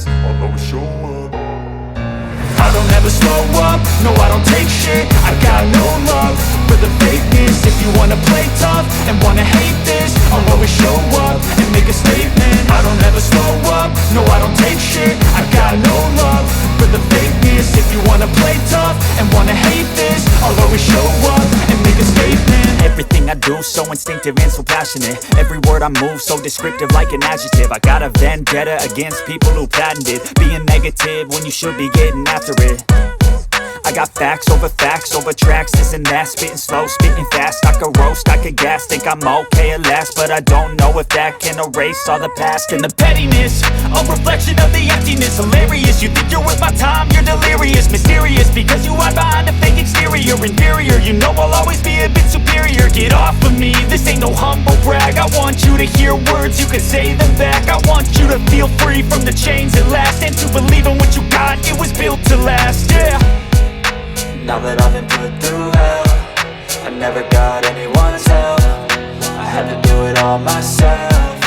this, I'll always show up. I don't ever slow up, no I don't take shit. I got no love for the fakeness. If you wanna play tough and wanna hate this, I'll always show up and make a statement. I don't ever slow up, no I don't take shit. I got no love for the fakeness. If you wanna play tough and wanna hate this, I'll always show up and make a statement. Everything I do so instinctive and so passionate. Every word I move so descriptive like an adjective. I got a vendetta against people who patented being negative when you should be getting after it. I got facts over tracks, this and that. Spitting slow, spitting fast, I could roast, I could gas. Think I'm okay at last, but I don't know if that can erase all the past. And the pettiness, a reflection of the emptiness. Hilarious, you think you're worth my time, you're delirious. Mysterious, because you hide behind a fake exterior. Inferior, you know I'll always be a bit superior. Get off of me, this ain't no humble brag. I want you to hear words, you can say them back. I want you to feel free from the chains at last, and to believe in what you got, it was built to last, yeah. Now that I've been put through hell, I never got anyone's help. I had to do it all myself.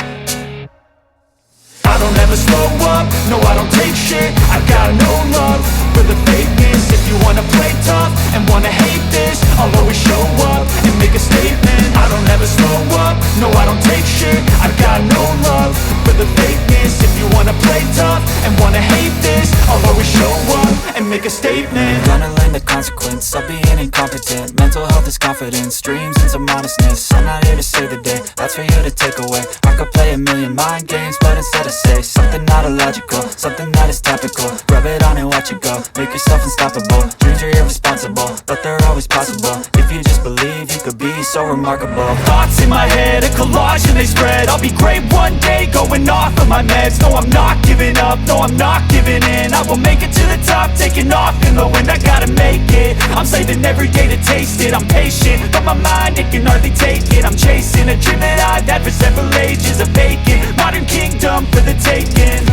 I don't ever slow up, no I don't take shit. I got no love for the fakeness. If you wanna play tough and wanna hate this, I'll always show up and make a statement. I don't ever slow up, no I don't take shit. I got no love for the fakeness. If you wanna play tough and wanna hate this, I'll always show up and make a statement. Gonna learn the consequence of being incompetent. Mental health is confidence, dreams and some honestness. I'm not here to save the day, that's for you to take away. I could play a million mind games, but instead I say something not illogical, something that is topical. Rub it on and watch it go, make yourself unstoppable. Dreams are irresponsible, but they're always possible. If you just believe, you could be so remarkable. Thoughts in my head, a collage and they spread. I'll be great one day, going off of my meds. No I'm not giving up, no I'm not giving in. I will make it to the top, taking off in the wind. I gotta make it, I'm saving every day to taste it. I'm patient, but my mind, it can hardly take it. I'm chasing a dream that I've had for several ages. A vacant, modern kingdom for the taking.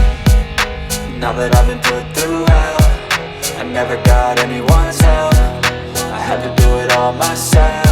Now that I've been put through hell, I never got anyone's help. I had to do it all myself.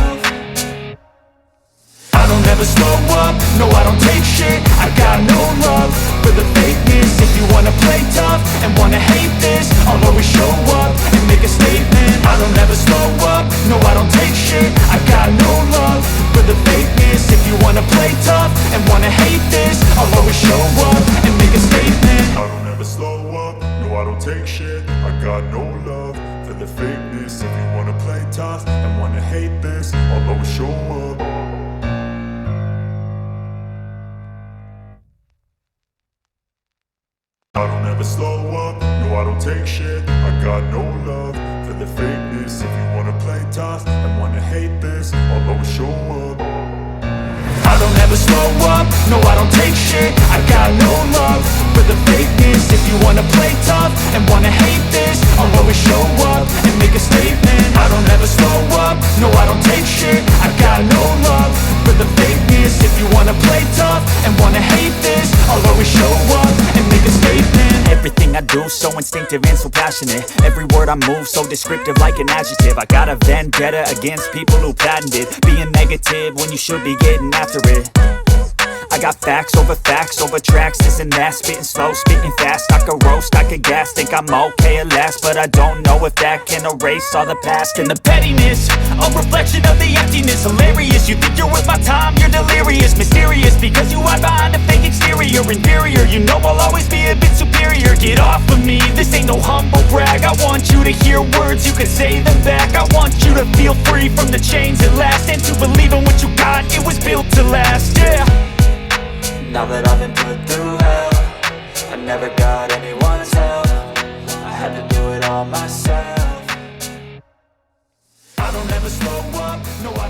I don't ever slow up, no I don't take shit. I got no love for the fakeness. If you wanna play tough and wanna hate this, I'll always show up and make a statement. I don't ever slow up, no I don't take shit. I got no love for the fakeness. If you wanna play tough and wanna hate this, I'll always show up and make a statement. I don't ever slow up, no I don't take shit. I got no love for the fakeness. If you wanna play tough and wanna hate this, I'll always show up. I don't ever slow up, no I don't take shit. I got no love for the fakeness. If you wanna play tough and wanna hate this, I'll always show up. I don't ever slow up, no I don't take shit. I got no love for the fakeness. If you wanna play tough and wanna hate this, I'll always show up and make a statement. I don't ever slow up, no I don't take shit. I got no love for the fakeness. If you wanna play tough and wanna hate this, I'll always show up and make a statement. Everything I do so instinctive and so passionate. Every word I move so descriptive like an adjective. I got a vendetta against people who patented being negative when you should be getting after it. I got facts over tracks, this and that. Spitting slow, spitting fast, I could roast, I could gas. Think I'm okay at last, but I don't know if that can erase all the past. And the pettiness, a reflection of the emptiness. Hilarious, you think you're worth my time, you're delirious. Mysterious, because you hide behind a fake exterior. Inferior, you know I'll always be a bit superior. Get off of me, this ain't no humble brag. I want you to hear words, you can say them back. I want you to feel free from the chains at last, and to believe in what you got, it was built to last, yeah. Now that I've been put through hell, I never got anyone's help. I had to do it all myself. I don't ever slow up, no I